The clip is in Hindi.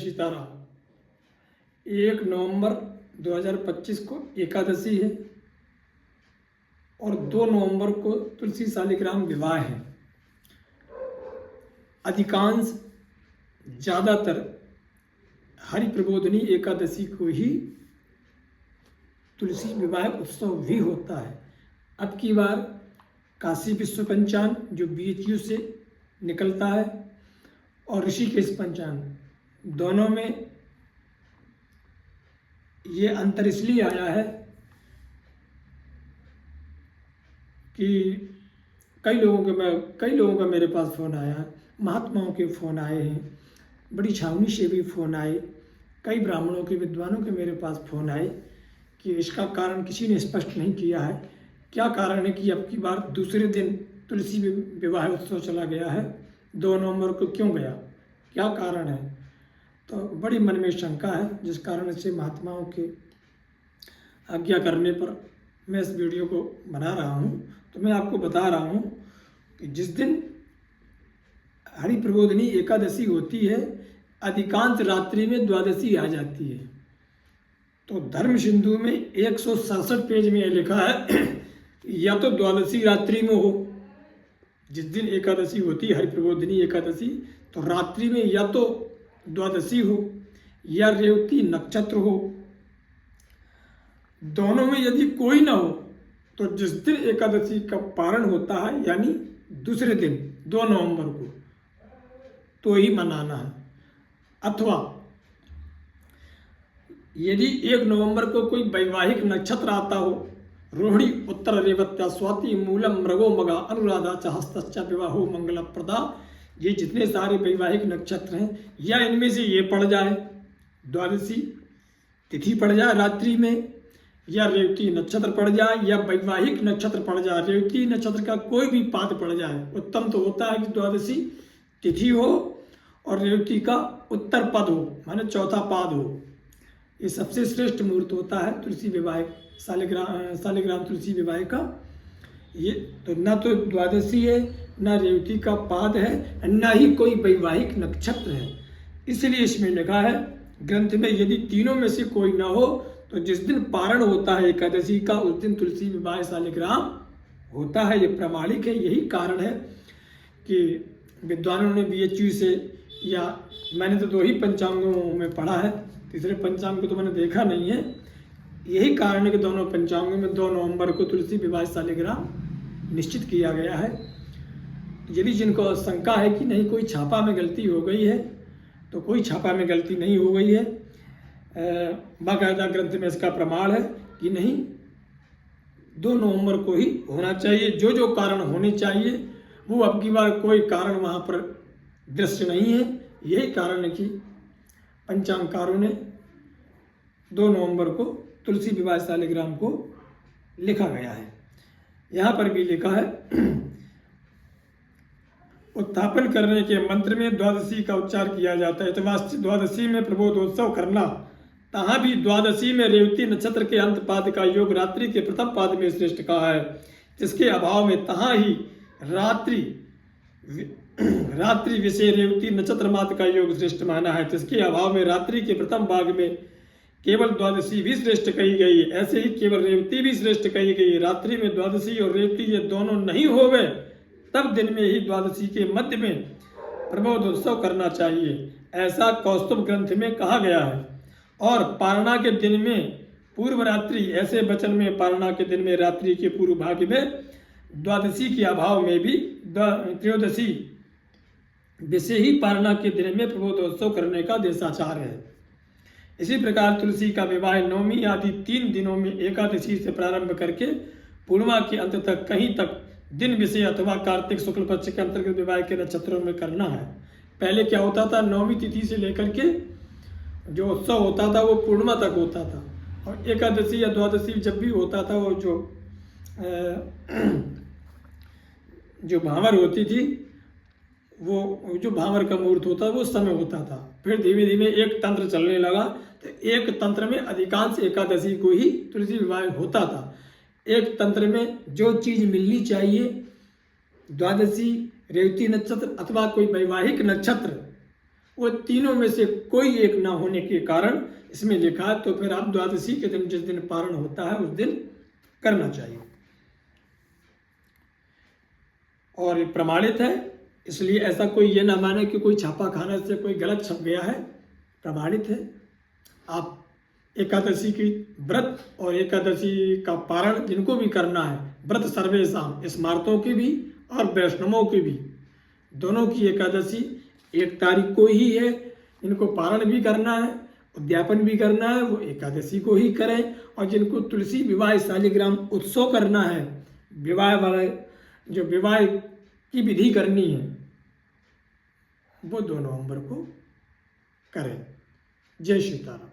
सीताराम। 1 नवंबर 2025 को एकादशी है और 2 नवंबर को तुलसी शालिग्राम विवाह है। अधिकांश ज़्यादातर हरि प्रबोधिनी एकादशी को ही तुलसी विवाह उत्सव भी होता है। अब की बार काशी विश्व पंचांग जो BHU से निकलता है और ऋषिकेश पंचांग, दोनों में ये अंतर इसलिए आया है कि कई लोगों का मेरे पास फ़ोन आया, महात्माओं के फ़ोन आए हैं, बड़ी छावनी से भी फ़ोन आए, कई ब्राह्मणों के विद्वानों के मेरे पास फ़ोन आए कि इसका कारण किसी ने स्पष्ट नहीं किया है। क्या कारण है कि अब की बार दूसरे दिन तुलसी विवाह उत्सव चला गया है, 2 नवंबर को क्यों गया, क्या कारण है? तो बड़ी मन में शंका है, जिस कारण से महात्माओं के आज्ञा करने पर मैं इस वीडियो को बना रहा हूँ। तो मैं आपको बता रहा हूँ कि जिस दिन हरि प्रबोधिनी एकादशी होती है, अधिकांश रात्रि में द्वादशी आ जाती है। तो धर्म सिंधु में 167 पेज में यह लिखा है या तो द्वादशी रात्रि में हो, जिस दिन एकादशी होती है हरि प्रबोधिनी एकादशी, तो रात्रि में या तो द्वादशी हो या रेवती नक्षत्र हो। दोनों में यदि कोई ना हो तो जिस दिन एकादशी का पारण होता है, यानी दूसरे दिन 2 नवंबर को, तो ही मनाना है। अथवा यदि 1 नवंबर को कोई वैवाहिक नक्षत्र आता हो, रोहिणी, उत्तर रेवत्या, स्वाति, मूलम, मृगो, मगा, अनुराधा च हस्तश्च विवाहो मंगलप्रदा, ये जितने सारे वैवाहिक नक्षत्र हैं, या इनमें से ये पड़ जाए, द्वादशी तिथि पड़ जाए रात्रि में, या रेवती नक्षत्र पड़ जाए, या वैवाहिक नक्षत्र पड़ जाए, रेवती नक्षत्र का कोई भी पाद पड़ जाए, उत्तम तो होता है कि द्वादशी तिथि हो और रेवती का उत्तर पद हो, माने चौथा पाद हो। ये सबसे श्रेष्ठ मुहूर्त होता है तुलसी विवाह, शालिग्राम तुलसी विवाह का। ये तो ना तो द्वादशी है, ना रेवती का पाद है, ना ही कोई वैवाहिक नक्षत्र है। इसलिए इसमें लिखा है ग्रंथ में, यदि तीनों में से कोई ना हो तो जिस दिन पारण होता है एकादशी का, उस दिन तुलसी विवाह शालिग्राम होता है। ये प्रामाणिक है। यही कारण है कि विद्वानों ने BHU से, या मैंने तो 2 ही पंचांगों में पढ़ा है, तीसरे पंचांग को तो मैंने देखा नहीं है। यही कारण है कि दोनों पंचांगों में 2 नवंबर को तुलसी विवाह शालिग्राम निश्चित किया गया है। यदि जिनको शंका है कि नहीं कोई छापा में गलती हो गई है, तो कोई छापा में गलती नहीं हो गई है। बाकायदा ग्रंथ में इसका प्रमाण है कि नहीं, 2 नवंबर को ही होना चाहिए। जो जो कारण होने चाहिए वो अब की बार कोई कारण वहाँ पर दृश्य नहीं है। यही कारण है कि पंचांगकारों ने 2 नवंबर को तुलसी विवाह शालिग्राम को लिखा गया है। यहाँ पर भी लिखा है उत्थापन करने के मंत्र में द्वादशी का उच्चार किया जाता है। द्वादशी में प्रबोधोत्सव करना, तहाँ भी द्वादशी में रेवती नक्षत्र के अंत पाद का योग रात्रि के प्रथम पाद में श्रेष्ठ कहा है, जिसके अभाव में तहाँ ही रात्रि विषय रेवती नक्षत्र मात्र का योग श्रेष्ठ माना है, जिसके अभाव में रात्रि के प्रथम भाग में केवल द्वादशी भी श्रेष्ठ कही गई। ऐसे ही केवल रेवती भी श्रेष्ठ कही गई। रात्रि में द्वादशी और रेवती ये दोनों नहीं होवे, तब दिन में ही द्वादशी के मध्य में प्रबोधोत्सव करना चाहिए, ऐसा कौस्तुभ ग्रंथ में कहा गया है। और पारणा के दिन में पूर्व रात्रि, ऐसे वचन में पारणा के दिन में रात्रि के पूर्व भाग में द्वादशी के अभाव में भी त्रयोदशी विषय ही पारणा के दिन में प्रबोधोत्सव करने का देशाचार है। इसी प्रकार तुलसी का विवाह नवमी आदि 3 दिनों में एकादशी से प्रारंभ करके पूर्णिमा के अंत तक कहीं तक दिन विषय अथवा कार्तिक शुक्ल पक्ष के अंतर्गत विवाह के नक्षत्रों में करना है। पहले क्या होता था, नवमी तिथि से लेकर के जो उत्सव होता था वो पूर्णिमा तक होता था, और एकादशी या द्वादशी जब भी होता था वो जो भावर होती थी, वो जो भावर का मुहूर्त होता वो समय होता था। फिर धीमे धीमे एक तंत्र चलने लगा, तो एक तंत्र में अधिकांश एकादशी को ही तुलसी विवाह होता था। एक तंत्र में जो चीज़ मिलनी चाहिए, द्वादशी, रेवती नक्षत्र अथवा कोई वैवाहिक नक्षत्र, वो तीनों में से कोई एक ना होने के कारण इसमें लिखा है, तो फिर आप द्वादशी के दिन जिस दिन पारण होता है उस दिन करना चाहिए। और ये प्रमाणित है, इसलिए ऐसा कोई ये ना माने कि कोई छापा खाने से कोई गलत छप गया है, प्रमाणित है। आप एकादशी की व्रत और एकादशी का पारण जिनको भी करना है, व्रत सर्वेशाम, स्मार्तों की भी और वैष्णवों की भी, दोनों की एकादशी 1 तारीख को ही है। इनको पारण भी करना है, उद्यापन भी करना है, वो एकादशी को ही करें। और जिनको तुलसी विवाह शालिग्राम उत्सव करना है, विवाह वाला जो विवाह की विधि करनी है, वो 2 नवंबर को करें। जय सीताराम।